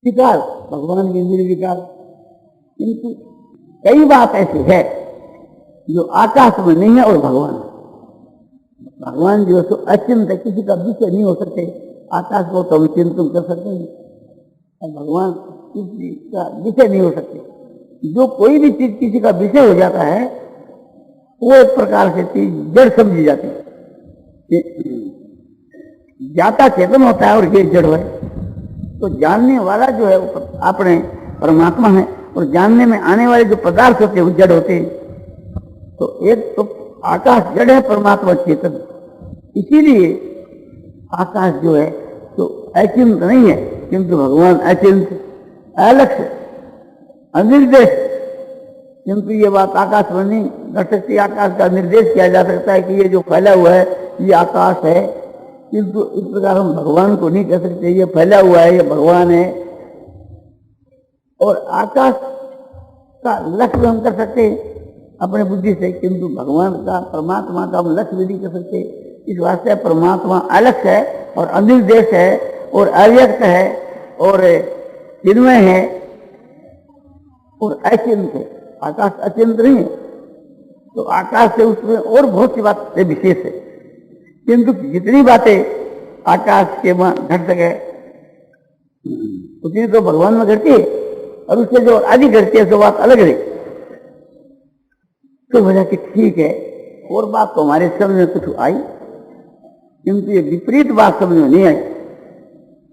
विकार, भगवान के निर्विकार। किंतु कई बात ऐसी है जो आकाश में नहीं है और भगवान है। भगवान जो सो अचिंत है, किसी का विषय नहीं हो सकते। आकाश को तो हम चिंतन कर सकते हैं और भगवान किसी का विषय नहीं हो सकते। जो कोई भी चीज किसी का विषय हो जाता है वो एक प्रकार से चीज जड़ समझी जाती है। ज्ञाता चेतन होता है और ये जड़ है। तो जानने वाला जो है वो अपने परमात्मा है और जानने में आने वाले जो पदार्थ होते हैं वो जड़ होते हैं। तो एक तो आकाश जड़ है, परमात्मा चेतन। इसीलिए आकाश जो है तो अचिंत नहीं है, किंतु भगवान अचिंत, अलक्ष्य, अनिर्देश। किंतु ये बात आकाश में नहीं घट सकती। आकाश का निर्देश किया जा सकता है कि ये जो फैला हुआ है ये आकाश है, किंतु इस प्रकार हम भगवान को नहीं कह सकते ये फैला हुआ है, ये भगवान है। और आकाश का लक्ष्य हम कर सकते हैं अपने बुद्धि से, किंतु भगवान का, परमात्मा का हम लक्ष्य भी नहीं कर सकते। इस वास्ते परमात्मा अलक्ष्य है और अनिर्देश है और अव्यक्त है और चिन्मय है और अचिंत है। आकाश अचिंत नहीं है। तो आकाश से उसमें और बहुत सी बातें विशेष है, किंतु जितनी बातें आकाश के घट सके उतनी तो भगवान में घटती है और उससे जो अधिक घटती है तो बात अलग रही। तो वजह कि ठीक है, और बात तो हमारे समझ में कुछ आई, किंतु ये विपरीत बात समझ में नहीं आई।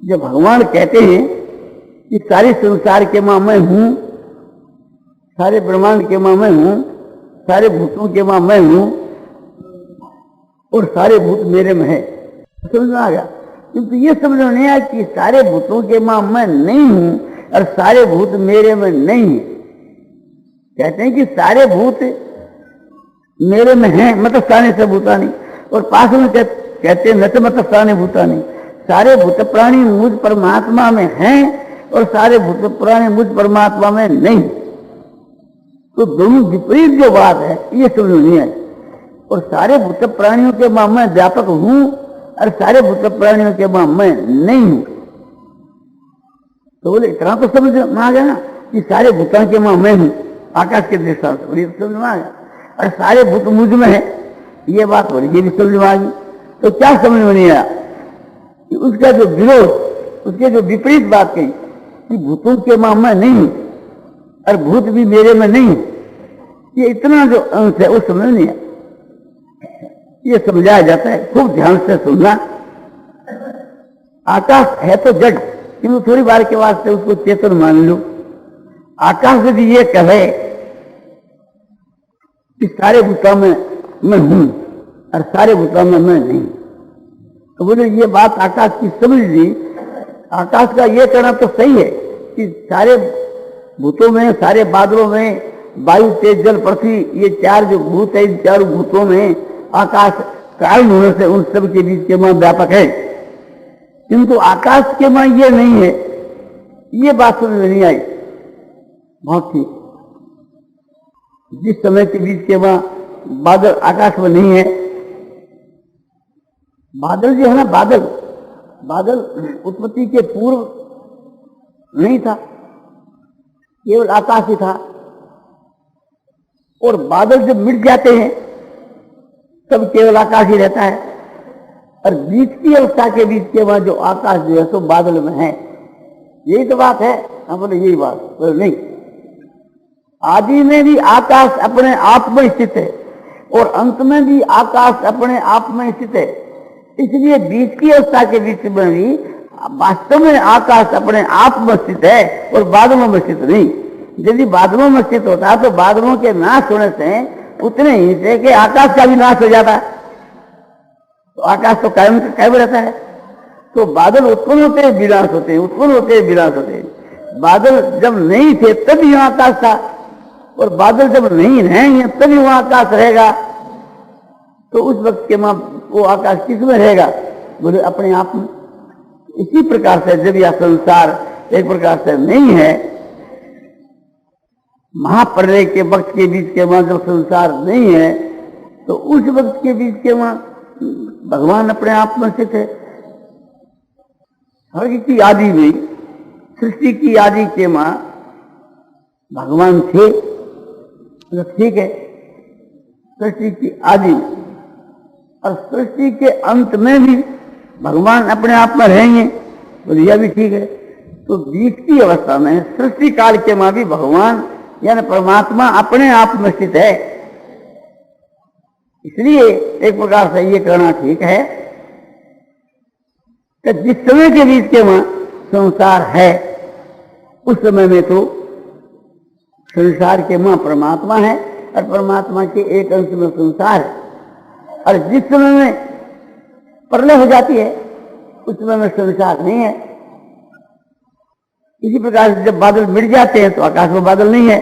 जब भगवान कहते हैं कि सारे संसार के मां मैं हूं, सारे ब्रह्मांड के मां मैं हूं, सारे भूतों के मां मैं हूं और सारे भूत मेरे में है, समझ में आ गया। किंतु ये समझ में नहीं आया कि सारे भूतों के मां मैं नहीं हूं और सारे भूत मेरे में नहीं है। कहते हैं कि सारे भूत मेरे में हैं, मतलब स्थाने से भूतानी, और पास में कहते हैं न तो मतलब स्थाने भूतानी। सारे भूत प्राणी मुझ परमात्मा में हैं और सारे भूत प्राणी मुझ परमात्मा में नहीं। तो दोनों विपरीत जो बात है ये समझ नहीं आई। और सारे भूत प्राणियों के मां मैं व्यापक हूं और सारे भूत प्राणियों के मां मैं नहीं हूं। तो बोले इतना तो समझ में आ गया ना कि सारे भूतों के मां मैं हूं, आकाश के दृष्टांत समझ में आ गया। और सारे भूत मुझ में है, ये बात हो रही, ये भी समझ में आ गई। तो क्या समझ में नहीं आया कि उसका जो विरोध, उसके जो विपरीत बात कही कि भूतों के मां मैं नहीं हूं और भूत भी मेरे में नहीं, ये इतना जो अंश है वो समझ नहीं आया। ये समझाया जाता है, खूब ध्यान से सुनना। आकाश है तो जड़, किंतु थोड़ी बार के वास्ते उसको चेतन मान लो। आकाश यदि ये कहे कि सारे भूतों में मैं हूं और सारे भूतों में मैं नहीं, तो बोले ये बात आकाश की समझ ली। आकाश का ये कहना तो सही है कि सारे भूतों में, सारे बादलों में, वायु, तेज, जल, पृथ्वी, ये चार जो भूत है, इन चारों भूतों में आकाश कारण होने से उन सब के बीच के मां व्यापक है। किंतु आकाश के मां ये नहीं है, ये बात समझ में नहीं आई। बहुत ठीक, जिस समय के बीच के मां बादल आकाश में नहीं है, बादल जो है ना, बादल उत्पत्ति के पूर्व नहीं था, केवल आकाश ही था। और बादल जब मिट जाते हैं तब केवल आकाश ही रहता है। और बीच की अवस्था के बीच के बाद जो आकाश जो है सो बादल में है, यही तो बात है। हम बोले यही बात, बोले नहीं, आदि में भी आकाश अपने आप में स्थित है और अंत में भी आकाश अपने आप में स्थित है। इसलिए बीच की अवस्था के बीच में भी वास्तव में आकाश अपने आप में स्थित है और बादलों में स्थित नहीं। यदि बादलों में स्थित होता तो बादलों के नाश होने से उतने ही से कि आकाश का भी नाश हो जाता है, तो आकाश तो कायम रहता है। तो बादल उत्पन्न होते हैं, विनाश होते हैं, उत्पन्न होते हैं, विनाश होते हैं। बादल जब नहीं थे तब यहाँ आकाश था, और बादल जब नहीं रहेंगे तभी वहां आकाश रहेगा। तो उस वक्त के मां वो आकाश किस में रहेगा? बोले अपने आप में। इसी प्रकार से जब यह संसार एक प्रकार से नहीं है, महाप्रलय के वक्त के बीच के मां जब संसार नहीं है, तो उस वक्त के बीच के मां भगवान अपने आप में स्थित है। हर की आदि में सृष्टि की आदि के मां भगवान थे, तो ठीक है, सृष्टि की आदि और सृष्टि के अंत में भी भगवान अपने आप में रहेंगे, तो यह भी ठीक है। तो बीच की अवस्था में सृष्टि काल के मां भी भगवान यानी परमात्मा अपने आप में स्थित है। इसलिए एक प्रकार से ये कहना ठीक है कि जिस समय के बीच के मां संसार है, उस समय में तो संसार के मां परमात्मा है और परमात्मा के एक अंश में संसार है, और जिस समय में प्रलय हो जाती है उस समय में संसार नहीं है। इसी प्रकार से जब बादल मिट जाते हैं तो आकाश में बादल नहीं है।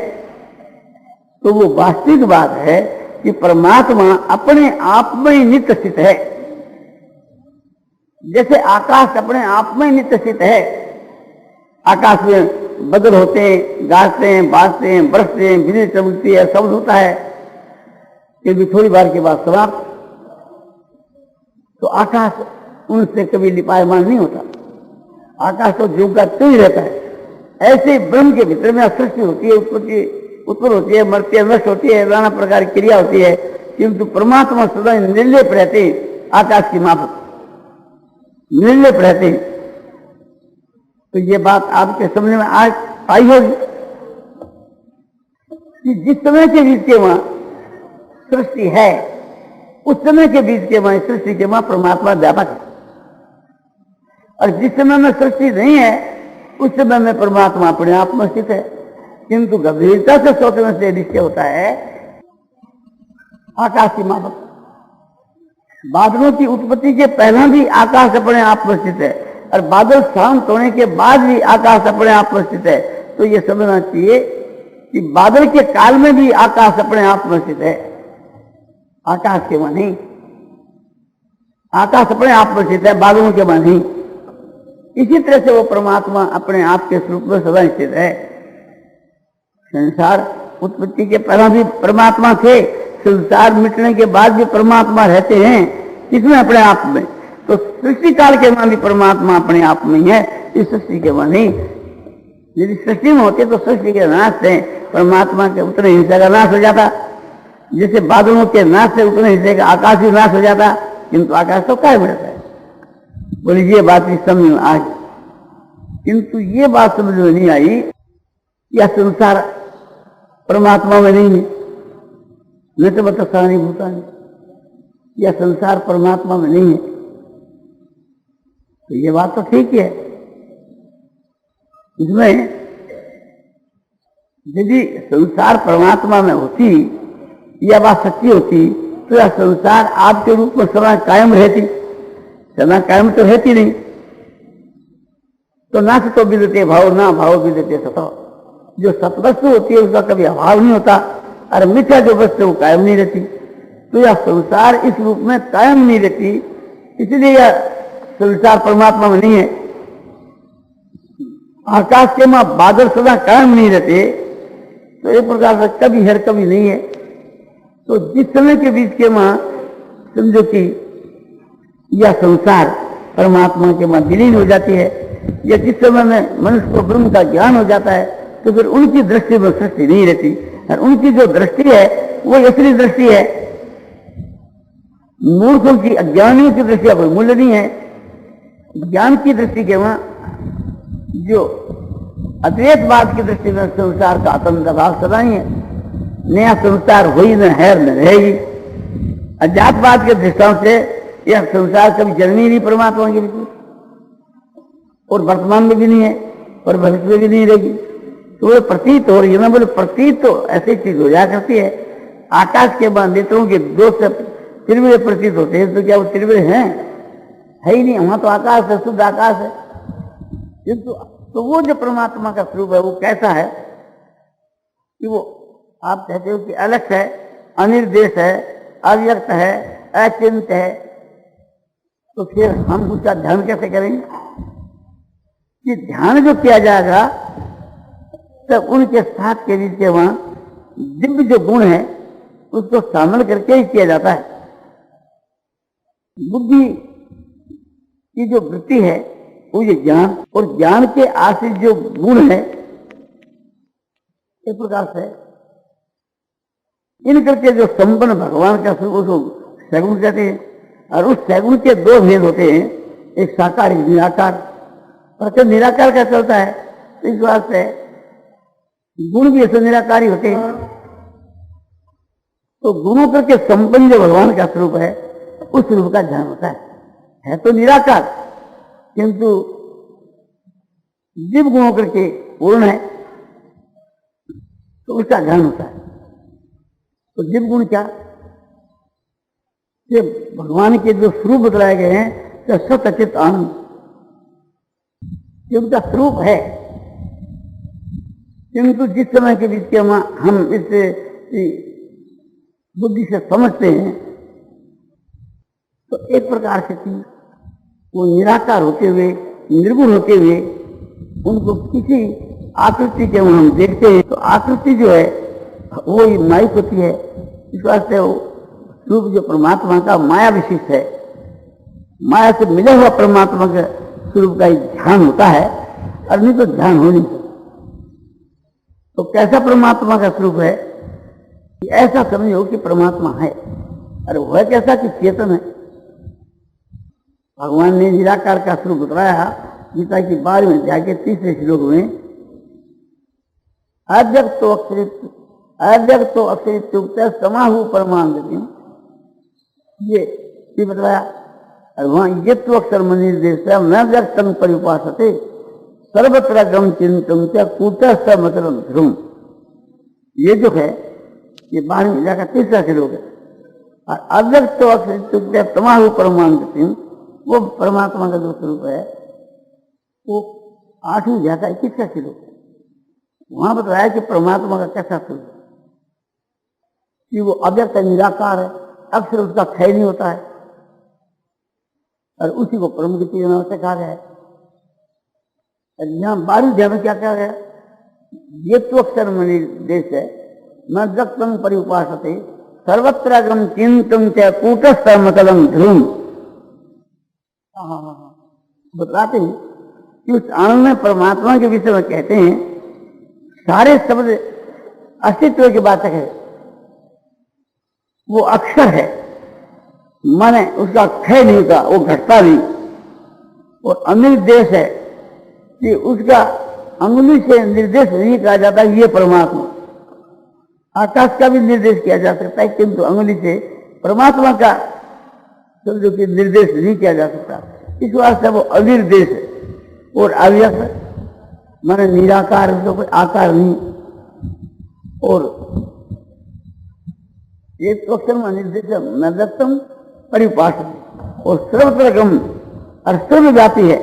तो वो वास्तविक बात है कि परमात्मा अपने आप में ही नित्य स्थित है। जैसे आकाश अपने आप में नित्य स्थित है, आकाश में बदल होते हैं, गाजते हैं, बाजते हैं, बरसते हैं, बिजली चमकती है, शब्द होता है, फिर भी थोड़ी बार के बाद समाप्त। तो आकाश उनसे कभी लिपायमान नहीं होता, आकाश तो जो का तो ही रहता है। ऐसे ब्रह्म के भीतर में सृष्टि होती है, उत्पन्न होती है, मरती है, नष्ट होती है, नाना प्रकार की क्रिया होती है, किंतु परमात्मा सदा निर्लेप रहते हैं, आकाश की माफक निर्लेप रहते हैं। तो ये बात आपके समझ में आज आई होगी कि जिस समय के बीच के वहां सृष्टि है, उस समय के बीच के वहां सृष्टि के वहां परमात्मा व्यापक है, और जिस समय में सृष्टि नहीं है उस समय में परमात्मा अपने आप में स्थित है। किंतु गंभीरता से सोचने से निश्चय होता है आकाश की माफक। बादलों की उत्पत्ति के पहले भी आकाश अपने आप में स्थित है, और बादल शांत होने के बाद भी आकाश अपने आप में स्थित है। तो ये समझना चाहिए कि बादल के काल में भी आकाश अपने आप में स्थित है, आकाश के वहां नहीं। आकाश अपने आप में स्थित है, बादलों के वहां नहीं। इसी तरह से वो परमात्मा अपने आप के स्वरूप में सदा स्थित है। संसार उत्पत्ति के पहले भी परमात्मा थे, संसार मिटने के बाद भी परमात्मा रहते हैं, इसमें अपने आप में। तो सृष्टि काल के वहां भी परमात्मा अपने आप में है, इस सृष्टि के वहां नहीं। यदि सृष्टि में होते तो सृष्टि के नाश से परमात्मा के उतने हिस्से का नाश हो जाता, जैसे बादलों के नाश से उतने हिस्से का आकाश भी नाश हो जाता, किंतु आकाश तो कायम रहता है। बोले ये बात भी समझ में आ गई, किंतु ये बात समझ में नहीं आई या संसार परमात्मा में नहीं है, न तो बता सानी भूतानी, या संसार परमात्मा में नहीं है। तो ये बात तो ठीक है। इसमें यदि संसार परमात्मा में होती, यह बात सच्ची होती, तो यह संसार आपके रूप में सदा कायम रहती। सदा कायम तो रहती नहीं। तो ना तो विदते भाव, ना भाव विदते सतो। जो सतवस्तु होती है उसका कभी अभाव नहीं होता, और मिथ्या जो वस्तु वो कायम नहीं रहती। तो यह संसार इस रूप में कायम नहीं रहती, इसलिए यह संसार परमात्मा में नहीं है। आकाश के मां बादल सदा कायम नहीं रहते, तो एक प्रकार से कभी है कभी नहीं है। तो जिस समय के बीच के मां समझो कि यह संसार परमात्मा के मां विलीन हो जाती है, या जिस समय में मनुष्य को ब्रह्म का ज्ञान हो जाता है, तो फिर उनकी दृष्टि में सृष्टि नहीं रहती, और उनकी जो दृष्टि है वो असली दृष्टि है। मूर्खों की, अज्ञानियों की दृष्टि का कोई मूल्य नहीं है। ज्ञान की दृष्टि के वहां जो अद्वैतवाद की दृष्टि में संसार का आतंक भाव सदा ही है, नया संसार हुई न है न रहेगी। अध्यात्मवाद के दृष्टांत से यह संसार कभी जन्मी नहीं परमात्मा के बीच, और वर्तमान में भी नहीं है और भविष्य में भी नहीं रहेगी। तो वो प्रतीत हो रही है ना, बोले प्रतीत तो ऐसी चीज हो जाया करती है। आकाश के बाद नेत्रों के दो से त्रिविध प्रतीत होते हैं, तो क्या वो त्रिविध हैं? है ही नहीं। वहां तो आकाश है, शुद्ध आकाश है। किंतु तो वो जो परमात्मा का स्वरूप है वो कैसा है कि वो आप कहते हो कि अलग है, अनिर्देश है, अव्यक्त है, अचिंत है। तो फिर हम उसका ध्यान कैसे करेंगे? कि ध्यान जो किया जाएगा तब उनके साथ के बीच के वहां दिव्य जो गुण है उसको शामिल करके ही किया जाता है। बुद्धि की जो वृत्ति है वो ये ज्ञान, और ज्ञान के आश्रित जो गुण है एक प्रकार से इन करके जो संपन्न भगवान का स्वरूप उसको सगुण कहते हैं। और उस सगुण के दो भेद होते हैं, एक साकार एक निराकार। और जब निराकार का चलता है तो इस बात से गुण भी ऐसे निराकारी होते हैं। तो गुणों करके संपन्न जो भगवान का स्वरूप है उस स्वरूप का ध्यान होता है तो निराकार, किंतु दिव्य गुणों करके पूर्ण है तो उसका ध्यान होता है। तो दिव्य गुण क्या, ये भगवान के जो स्वरूप बतलाए गए हैं तो सचित आनंद ये उनका स्वरूप है। किंतु जिस समय के बीच के हम इस बुद्धि से समझते हैं तो एक प्रकार से थी वो निराकार होते हुए निर्गुण होते हुए उनको किसी आकृति के हम देखते हैं तो आकृति जो है वो माइक होती है। इस वास्ते वो रूप जो परमात्मा का माया विशिष्ट है, माया से मिला हुआ परमात्मा के स्वरूप का ही ध्यान होता है और नहीं तो ध्यान हो नहीं सकता। तो कैसा परमात्मा का स्वरूप है, ऐसा समझो कि परमात्मा है। अरे वह कैसा कि चेतन है। भगवान ने निराकार का स्वरूप बताया गीता की 12वें अध्याय के 3रे श्लोक में, अव्यक्तो अक्षरित समाहु परमानंद, ये बताया। और वहां ये तो अक्षर निर्देश न व्यक्तम परिपासते सर्वत्र गम चिंतम च कूटस्थ मतलब ध्रुम, ये जो है ये 12वें अध्याय का 3रा श्लोक है। और अव्यक्तो अक्षरित समाहु परमानंद, वो परमात्मा का जो स्वरूप है वो 8वें अध्याय का 21वां श्लोक है। वहां बताया कि परमात्मा का कैसा स्वरूप है कि वो अव्यक्त निराकार है, अक्षर उसका क्षय नहीं होता है और उसी को परम गति से कहा गया है। यहाँ 12वें अध्याय में क्या कहा गया, ये तो अक्षर निर्देश है न जक्तम परिउपासते सर्वत्र चिंतम च कूटस्थ मतलम ध्रुम। बताते हैं कि उस आनंद में परमात्मा के विषय में कहते हैं सारे शब्द अस्तित्व की बात है। वो अक्षर है, माने उसका क्षय नहीं होता, वो घटता नहीं। और अनिर्देश है कि उसका अंगुली से निर्देश नहीं कहा जाता। ये परमात्मा, आकाश का भी निर्देश किया जा सकता है किंतु अंगुली से परमात्मा का जो कि निर्देश नहीं किया जा सकता। इस वास्ते वो अनिर्देश है। और अव्यक्त माने निराकार, उसका कोई आकार नहीं। और एक तो अक्षर में निर्देश न व्यक्तम परिपास, और सर्वत्र गम और सर्वव्यापी है,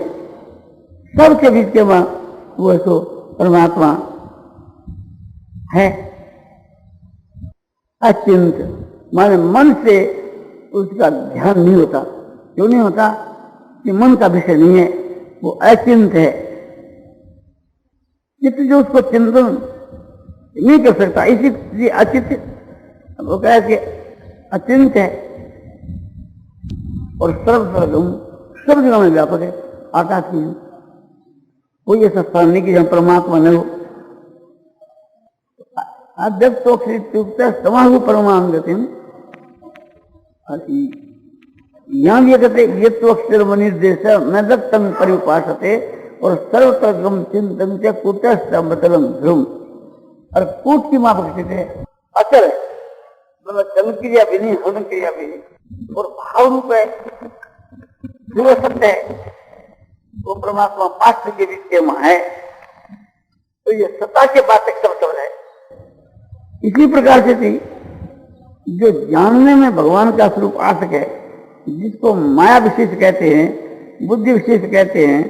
सबके बीच के वहां वो तो परमात्मा है। अचिंत माने मन से उसका ध्यान नहीं होता। क्यों नहीं होता कि मन का विषय नहीं है, वो अचिंत है। चित्त जो उसको चिंतन नहीं कर सकता, इसी अचित वो कहे कि अचिंत है। और सर्वगम सब जगह में व्यापक है, आकाश की कोई ऐसा स्थान नहीं कि जहां परमात्मा न हो। अव्यक्तोक्त समाहु परमानंद, यहां भी कहते ये तो अक्षर निर्देश न दत्तम परिपासते और सर्वत्र चिंतन से कूटस्थ मतलम ध्रुम। और कूट की माप है अचल है, मतलब चलन क्रिया भी नहीं, हरण क्रिया भी नहीं, और भाव रूप है जो सत्य है वो परमात्मा पात्र के बीच के वहां है। तो ये सत्ता के बात एक सब है। इसी प्रकार से थी जो जानने में भगवान का स्वरूप आ सके, जिसको माया विशिष्ट कहते हैं, बुद्धि विशिष्ट कहते हैं,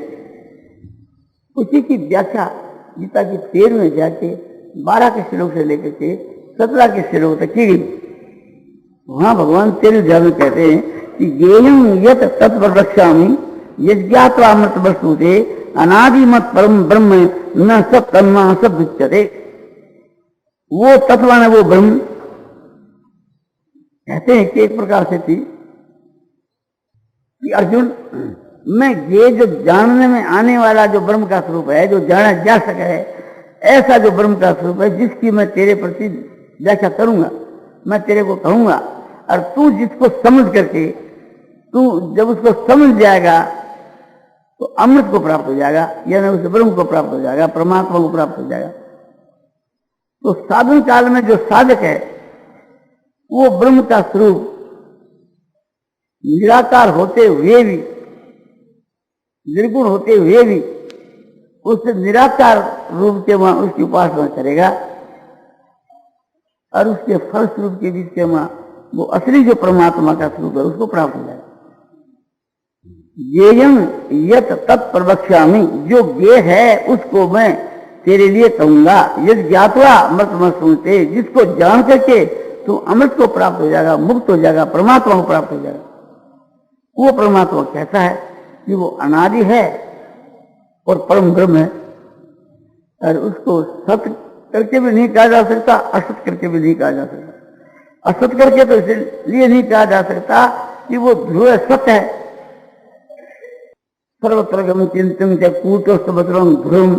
उसी की व्याख्या गीता की 13वें अध्याय के 12 के श्लोक से लेकर के 17 के श्लोक तक की गई। वहां भगवान 13वें अध्याय में कहते हैं कि ज्ञेयं यत् तत्प्रवक्ष्यामि यज्ञात्वा अमृत वस्तुते अनादिमत परम ब्रह्म न सब तन्मा सब उच्यते। वो तत्व है, वो ब्रह्म कहते हैं कि एक प्रकार से थी कि अर्जुन मैं ये जो जानने में आने वाला जो ब्रह्म का स्वरूप है, जो जाना जा सके है, ऐसा जो ब्रह्म का स्वरूप है, जिसकी मैं तेरे प्रति व्याख्या करूंगा, मैं तेरे को कहूंगा, और तू जिसको समझ करके, तू जब उसको समझ जाएगा तो अमृत को प्राप्त हो जाएगा, यानी उस ब्रह्म को प्राप्त हो जाएगा, परमात्मा को प्राप्त हो जाएगा। तो साधन काल में जो साधक है वो ब्रह्म का स्वरूप निराकार होते हुए भी, निर्गुण होते हुए भी उस निराकार रूप के वहां उसकी उपासना करेगा, और उसके फल स्वरूप के बीच के वहां वो असली जो परमात्मा का स्वरूप है उसको प्राप्त हो जाएगा। येयं यत तत् प्रवक्ष्यामि, जो गे है उसको मैं तेरे लिए कहूंगा। यद ज्ञात्वा अमृत सुनते, जिसको जान करके तू अमृत को प्राप्त हो जाएगा, मुक्त हो जाएगा, परमात्मा को प्राप्त हो जाएगा। वो परमात्मा कैसा है कि वो अनादि है और परम ब्रह्म है, और उसको सत्य करके भी नहीं कहा जा सकता, असत करके भी नहीं कहा जा सकता। असत करके तो इसलिए नहीं कहा जा सकता कि वो ध्रुव सत्य है। सर्वत्र गम चिंतन के कूटस्थ बतरम ध्रुव,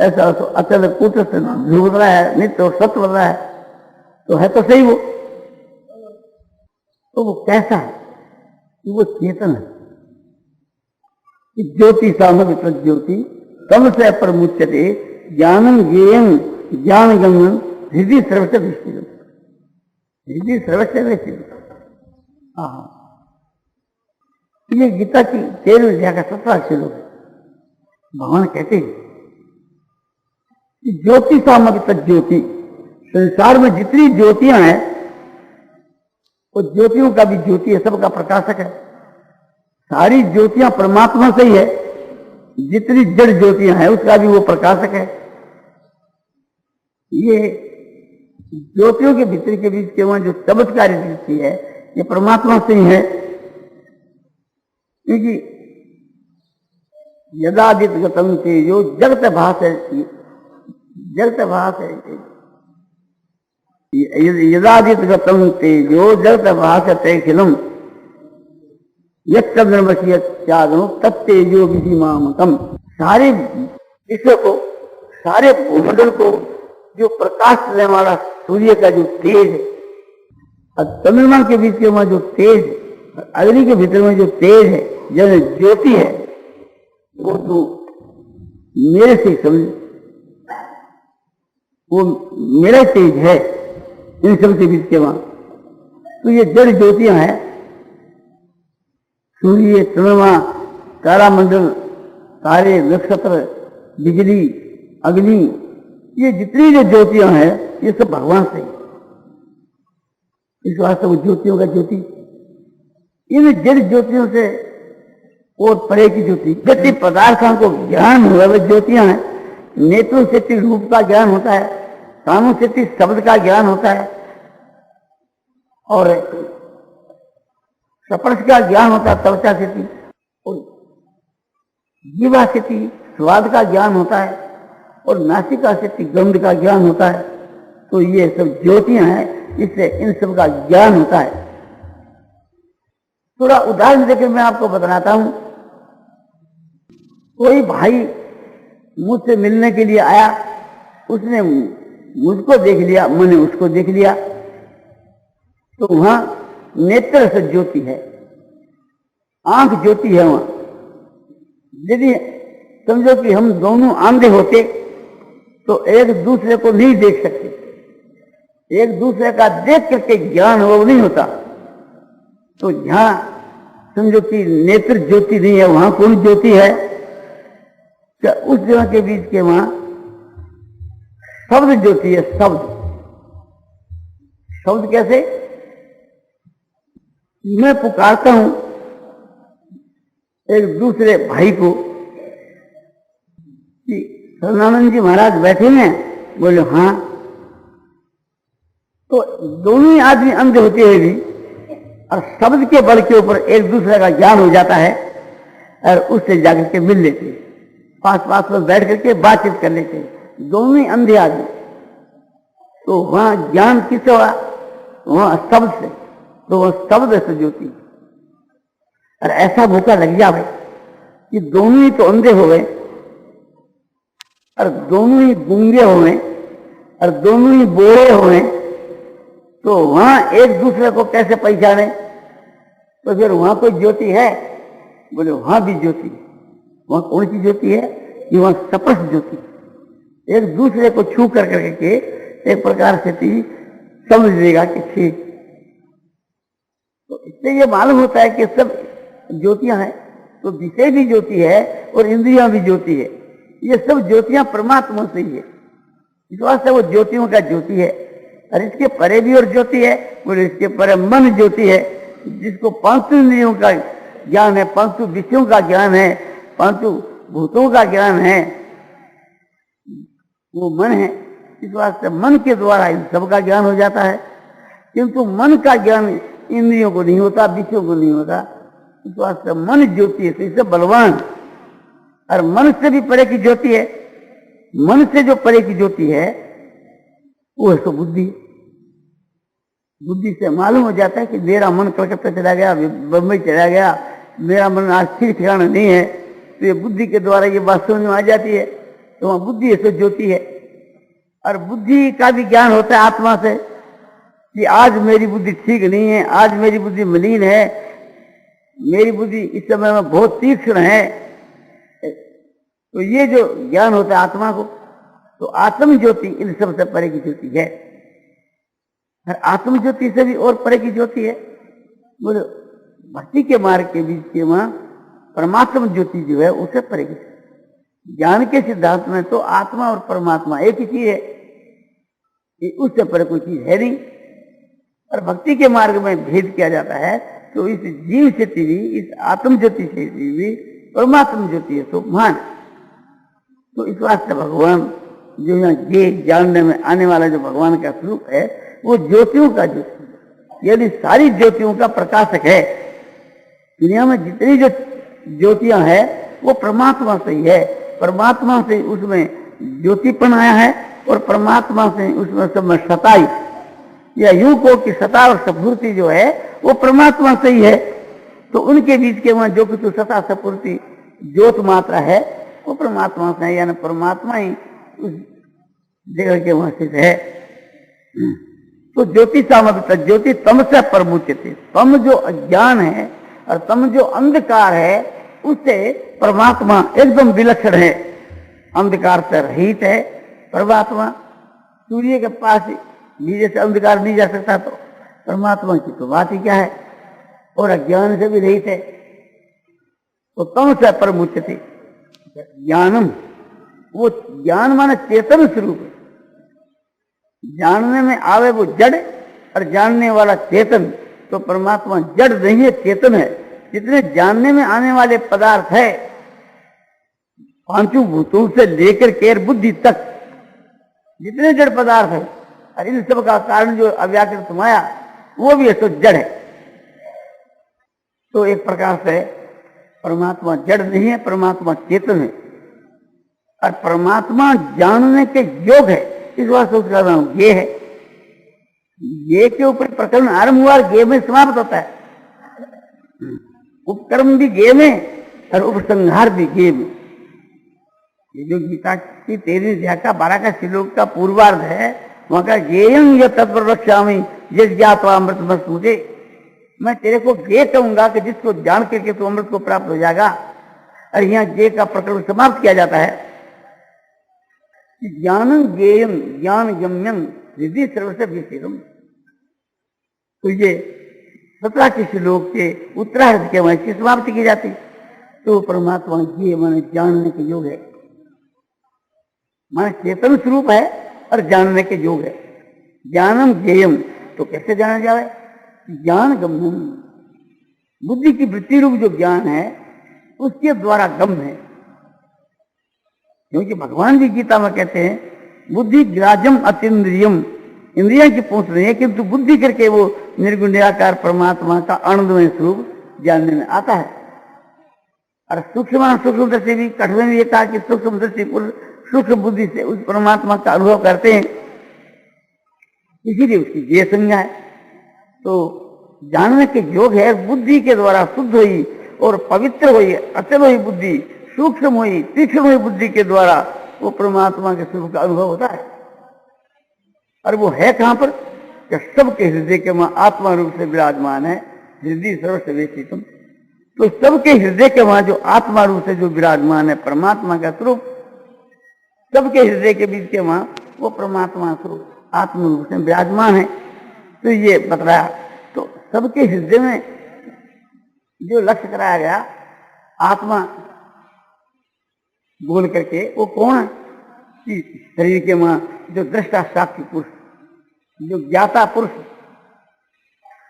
ऐसा अचल कूटस्थ ध्रुव बदला है, नित्य और सत्य बदला है तो सही वो। तो वो कैसा है? वो चेतन है। ज्योति सामग्री प्रज्योति तम से परमुच्यते ज्ञानम ज्ञेयं ज्ञान गमन हृदय सर्वस्व दृष्टि, हृदय सर्वस्व दृष्टि। ये गीता की 13वीं अध्याय का 17 श्लोक है। भगवान कहते हैं कि ज्योति सामग्री प्रज्योति, संसार में जितनी ज्योतियां हैं वो ज्योतियों का भी ज्योति है, सबका प्रकाशक है। सारी ज्योतियां परमात्मा से ही है, जितनी जड़ ज्योतियां हैं उसका भी वो प्रकाशक है। ये ज्योतियों के भीतर के बीच के वहां जो चमत्कारी दृष्टि है ये परमात्मा से ही है, क्योंकि यदादित गतम तेजो जगत भास है, जगत भास है, यदादित गतम तेजो जगत भास तैखिलम यज्ञो तत्तेजो विधिमामकम। सारे विश्व को, सारे भूमंडल को जो प्रकाश देने वाला सूर्य का जो तेज है, और चंद्रमा के बीच के वहां जो तेज है, अग्नि के भीतर में जो तेज है, जो ज्योति है, वो तो मेरे से समझ, वो मेरा तेज है इन सब के बीच के वहां। तो ये जड़ ज्योतियां हैं, सूर्य, चंद्रमा, तारामंडल, तारे, नक्षत्र, बिजली, अग्नि, ये जितनी जो ज्योतियां हैं ये सब भगवान से। इस वास्ते वो ज्योतियों का ज्योति, इन जड़ ज्योतियों से और परे की ज्योति, जितनी पदार्थों को ज्ञान हुआ वे ज्योतियां हैं। नेत्रों से रूप का ज्ञान होता है, कानों से शब्द का ज्ञान होता है, और स्पर्श का ज्ञान होता है त्वचा से, और जीवा से स्वाद का ज्ञान होता है, और नासिका से गंध का ज्ञान होता है। तो ये सब ज्योतियां हैं, इससे इन सब का ज्ञान होता है। थोड़ा उदाहरण देकर मैं आपको बताता हूं। कोई भाई मुझसे मिलने के लिए आया, उसने मुझको देख लिया, मैंने उसको देख लिया, तो वहां नेत्र से ज्योति है, आंख ज्योति है वहां। यदि समझो कि हम दोनों आंधे होते तो एक दूसरे को नहीं देख सकते, एक दूसरे का देख करके ज्ञान वो नहीं होता। तो जहां समझो कि नेत्र ज्योति नहीं है, वहां कौन ज्योति है? क्या उस जगह के बीच के वहां शब्द ज्योति है। शब्द, शब्द कैसे? मैं पुकारता हूं एक दूसरे भाई को कि सदानंद जी महाराज बैठे हैं, बोले हाँ। तो दोनों ही आदमी अंधे होते हुए भी और शब्द के बल के ऊपर एक दूसरे का ज्ञान हो जाता है, और उससे जाकर के मिल लेते, पास पास में बैठ करके बातचीत कर लेते, दोनों ही अंधे आदमी। तो वहां ज्ञान किससे हुआ? वहां शब्द से। तो वह शब्द से ज्योति। और ऐसा मौका लग जाए कि दोनों ही तो अंधे हो गए और दोनों ही गूंगे हो गए और दोनों ही बोले हो गए, तो वहां एक दूसरे को कैसे पहचाने? तो फिर वहां कोई ज्योति है? बोले वहां भी ज्योति है। वहां कौन सी ज्योति है? कि वहां स्पष्ट ज्योति, एक दूसरे को छू कर करके एक प्रकार से समझ लेगा कि ठीक। तो इससे ये मालूम होता है कि सब ज्योतियां हैं, तो विषय भी ज्योति है और इंद्रियां भी ज्योति है। ये सब ज्योतियां परमात्मा से ही है, इस वास्ते वो ज्योतियों का ज्योति है। और इसके परे भी और ज्योति है, बोले इसके परे मन ज्योति है, जिसको पांचों इंद्रियों का ज्ञान है, पांचों विषयों का ज्ञान है, पांचों भूतों का ज्ञान है, वो मन है। इस वास्ते मन के द्वारा इन सब का ज्ञान हो जाता है, किंतु मन का ज्ञान इंद्रियों को नहीं होता, विषयों को नहीं होता। इस वास्ते मन ज्योति है, तो इससे बलवान। और मन से भी परे की ज्योति है, मन से जो परे की ज्योति है वो है तो बुद्धि। बुद्धि से मालूम हो जाता है कि मेरा मन कलकत्ता चला गया, बम्बई चला गया, मेरा मन आज ठीक ठिकाना नहीं है। तो ये बुद्धि के द्वारा ये बात समझ में आ जाती है, तो वहां बुद्धि है तो ज्योति है। और बुद्धि का भी ज्ञान होता है आत्मा से कि आज मेरी बुद्धि ठीक नहीं है, आज मेरी बुद्धि मलिन है, मेरी बुद्धि इस समय में बहुत तीक्ष्ण है। तो ये जो ज्ञान होता है आत्मा को, तो आत्म ज्योति इन सबसे परे की ज्योति है। और आत्म ज्योति से भी और परे की ज्योति है। बोले भक्ति के मार्ग के बीच के वहां परमात्मा ज्योति जो है उसे परे की। ज्ञान के सिद्धांत में तो आत्मा और परमात्मा एक ही चीज है, उससे परे कोई चीज है नहीं। और भक्ति के मार्ग में भेद किया जाता है, तो इस जीव से भी, इस आत्म ज्योति से भी परमात्मा ज्योति है तो मान। तो इस वास्ते भगवान जो यहाँ ये जानने में आने वाला जो भगवान का स्वरूप है वो ज्योतियों का ज्योति है, यदि सारी ज्योतियों का प्रकाशक है। दुनिया में जितनी जो ज्योतियां हैं वो परमात्मा से ही है, परमात्मा से उसमें ज्योतिपन आया है और परमात्मा से उसमें सब में सताई या यूं को कि सता और सपूर्ति जो है वो परमात्मा से ही है। तो उनके बीच के वहां जो कुछ सता सपूर्ति ज्योत मात्रा है वो परमात्मा से है, यानी परमात्मा ही उस जगह के वहां स्थित है। तो ज्योति सामर्थ्य ज्योति तम से परमुच्यते, तम जो अज्ञान है और तम जो अंधकार है उससे परमात्मा एकदम विलक्षण है, अंधकार से रहित है परमात्मा। सूर्य के पास भी जैसे अंधकार नहीं जा सकता, तो परमात्मा की तो बात ही क्या है, और अज्ञान से भी रहित है। तो तम से परमुच्यते ज्ञानम, वो ज्ञान माने चेतन स्वरूप है। जानने में आवे वो जड़ और जानने वाला चेतन, तो परमात्मा जड़ नहीं है, चेतन है। जितने जानने में आने वाले पदार्थ है, पांचों भूतों से लेकर के बुद्धि तक जितने जड़ पदार्थ है, और इन सब का कारण जो अव्याकृत माया वो भी है तो जड़ है। तो एक प्रकार से परमात्मा जड़ नहीं है, परमात्मा चेतन है। और परमात्मा जानने के योग है, इस वास्ते उसका नाम ये है। ये के ऊपर प्रकरण आरंभ हुआ, गे में समाप्त होता है। उपकर्म भी गे में और उपसंहार भी गे में। ये जो गीता की 13 अध्याय का 12 का श्लोक का पूर्वार्ध है, वहां का गेयं य तत्पर रक्षामि जिस ज्ञात्वा अमृत मुझे, मैं तेरे को गे कहूंगा कि जिसको जान करके तू अमृत को प्राप्त हो जाएगा। और यहाँ गे का प्रकरण समाप्त किया जाता है। ज्ञानं ज्ञेयं ज्ञान गम्यं रिद्धि सर्वस्य विषयम्। तो ये 17 के श्लोक के उत्तरार्ध के वहां की समाप्ति की जाती। तो परमात्मा ये माने जानने के योग है, माने चेतन स्वरूप है और जानने के योग है। ज्ञानम ज्ञेयम, तो कैसे जाना जाए? ज्ञान गम्यम, बुद्धि की वृत्ति रूप जो ज्ञान है उसके द्वारा गम्य है। क्योंकि भगवान भी गीता में कहते हैं बुद्धि ग्राजम अतीन्द्रियम, इंद्रिया की पहुंच नहीं है, किंतु बुद्धि करके वो निर्गुण निराकार परमात्मा का आनंदमय स्वरूप जानने में आता है। और सूक्ष्म दृष्टि भी कठिन में ये कहा कि सूक्ष्म दृष्टि सूक्ष्म बुद्धि से उस परमात्मा का अनुभव करते हैं, इसीलिए उसकी ये संज्ञा है। तो जानने के योग है, बुद्धि के द्वारा शुद्ध हुई और पवित्र हुई, अचल हुई बुद्धि, सूक्ष्म हुई, तीक्ष्ण हुई बुद्धि के द्वारा वो परमात्मा के स्वरूप का अनुभव होता है। और वो है कहां पर? कि सबके हृदय के वहां आत्मा रूप से विराजमान है। हृदय सर्वस्वेशितम, तो सबके हृदय के वहां जो आत्मा रूप से जो विराजमान है परमात्मा का स्वरूप, सबके हृदय के बीच के वहां वो परमात्मा स्वरूप आत्म रूप से विराजमान है। तो ये बतलाया। तो सबके हृदय में जो लक्ष्य कराया गया आत्मा बोल करके, वो कौन है? कि शरीर के वहां जो दृष्टा साक्षी पुरुष, जो ज्ञाता पुरुष,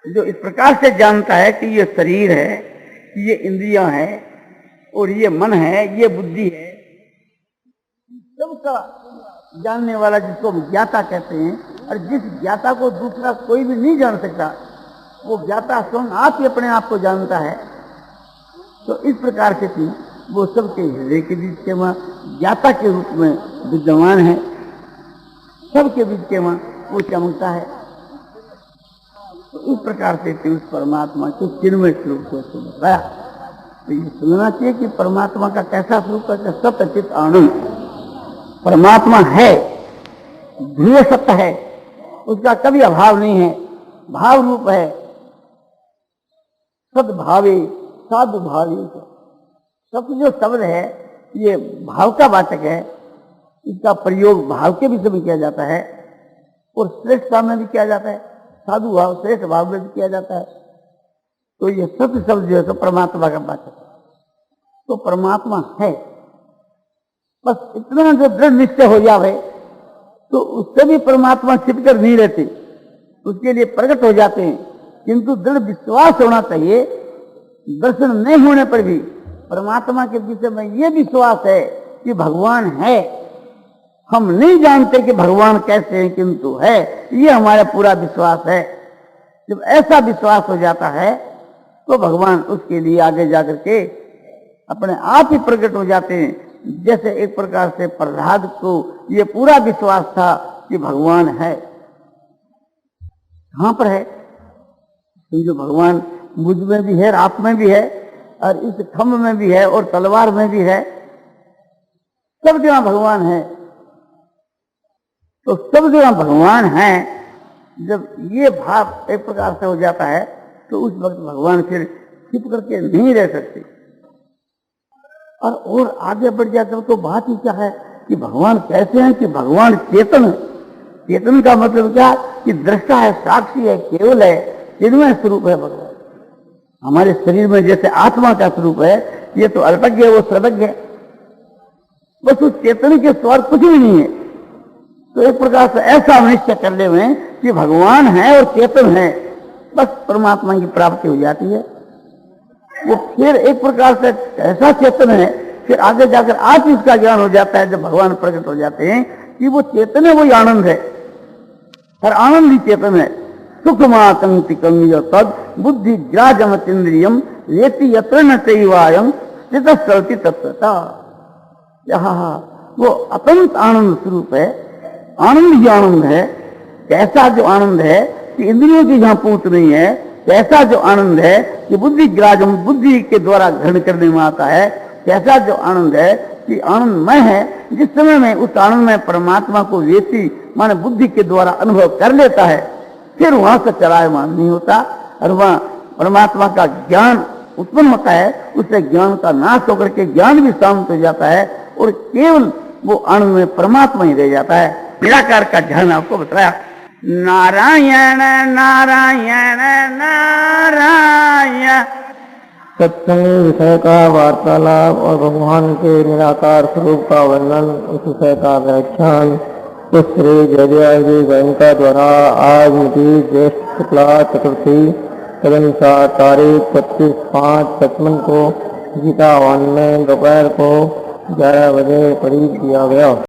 जो इस प्रकार से जानता है कि ये शरीर है, ये इंद्रियां हैं और ये मन है, ये बुद्धि है, सबका जानने वाला जिसको ज्ञाता कहते हैं। और जिस ज्ञाता को दूसरा कोई भी नहीं जान सकता, वो ज्ञाता स्वयं आप ही अपने आप को जानता है। तो इस प्रकार से थी वो सबके हृदय के बीच के वहां ज्ञाता के रूप में विद्यमान है, सबके बीच के वहां वो चमकता है। तो इस प्रकार से उस परमात्मा के चिन्मय स्वरूप को समझाया। तो ये समझना चाहिए कि परमात्मा का कैसा स्वरूप है? सत्य चित आनंद परमात्मा है, ध्येय सत्य है, उसका कभी अभाव नहीं है, भाव रूप है, सद्भावे साधु भावी। सब जो शब्द है ये भाव का वाचक है, इसका प्रयोग भाव के विषय में किया जाता है और श्रेष्ठता में भी किया जाता है, साधु भाव श्रेष्ठ भाव में भी किया जाता है। तो ये सत्य शब्द जो है तो परमात्मा का वाचक है। तो परमात्मा है, बस इतना जो दृढ़ निश्चय हो जावे तो उससे भी परमात्मा छिपकर नहीं रहते, उसके लिए प्रकट हो जाते हैं। किंतु दृढ़ विश्वास होना चाहिए, दर्शन नहीं होने पर भी परमात्मा के विषय में ये विश्वास है कि भगवान है। हम नहीं जानते कि भगवान कैसे हैं, किंतु है, ये हमारा पूरा विश्वास है। जब ऐसा विश्वास हो जाता है तो भगवान उसके लिए आगे जाकर के अपने आप ही प्रकट हो जाते हैं। जैसे एक प्रकार से प्रहलाद को ये पूरा विश्वास था कि भगवान है। कहां पर है? जो भगवान मुझ में भी है, आप में भी है, और इस खम्भ में भी है, और तलवार में भी है, सब जगह भगवान है। तो सब जगह भगवान है। जब ये भाव एक प्रकार से हो जाता है तो उस वक्त भगवान फिर छिप करके नहीं रह सकते। और आगे बढ़ जाकर तो बात ही क्या है कि भगवान कैसे हैं? कि भगवान चेतन है। चेतन का मतलब क्या? कि दृष्टा है, साक्षी है, केवल है, चिन्मय स्वरूप है भगवान। हमारे शरीर में जैसे आत्मा का स्वरूप है, ये तो अल्पज्ञ है, वो सर्वज्ञ है, बस उस चेतन के स्वर कुछ भी नहीं है। तो एक प्रकार से ऐसा निश्चय कर ले हुए कि भगवान है और चेतन है, बस परमात्मा की प्राप्ति हो जाती है। वो फिर एक प्रकार से ऐसा चेतन है, फिर आगे जाकर आज इसका ज्ञान हो जाता है। जब भगवान प्रकट हो जाते हैं कि वो चेतन है, वही आनंद है, हर आनंद ही चेतन है। सुखमातंति कंग तद बुद्धि ग्राजमत इंद्रियम येति यत्र न चैवायम स्थित चलती तत्वता। वो अतंत आनंद स्वरूप है, आनंद ही आनंद है। कैसा जो आनंद है कि इंद्रियों की जहां पूत नहीं है, कैसा जो आनंद है कि बुद्धि ग्राजम, बुद्धि के द्वारा ग्रहण करने में आता है, कैसा जो आनंद है कि आनंदमय है। जिस समय में उस आनंद में परमात्मा को व्यक्ति माने बुद्धि के द्वारा अनुभव कर लेता है, फिर वहां से चलायमान नहीं होता और वहां परमात्मा का ज्ञान उत्पन्न होता है। उससे ज्ञान का नाश होकर के ज्ञान भी शांत हो जाता है और केवल वो आनंद में परमात्मा ही रह जाता है। निराकार का ध्यान आपको बताया। नारायण नारायण नारायण। सत्संग विषय का वार्तालाप और भगवान के निराकार स्वरूप का वर्णन, उस विषय का व्याख्यान इस श्री जयदेव गोयनका द्वारा आज मिति ज्येष्ठ शुक्ला चतुर्थी तदनुसार तारीख 25/5/55 को गीता वन में दोपहर को 11 बजे करीब दिया गया।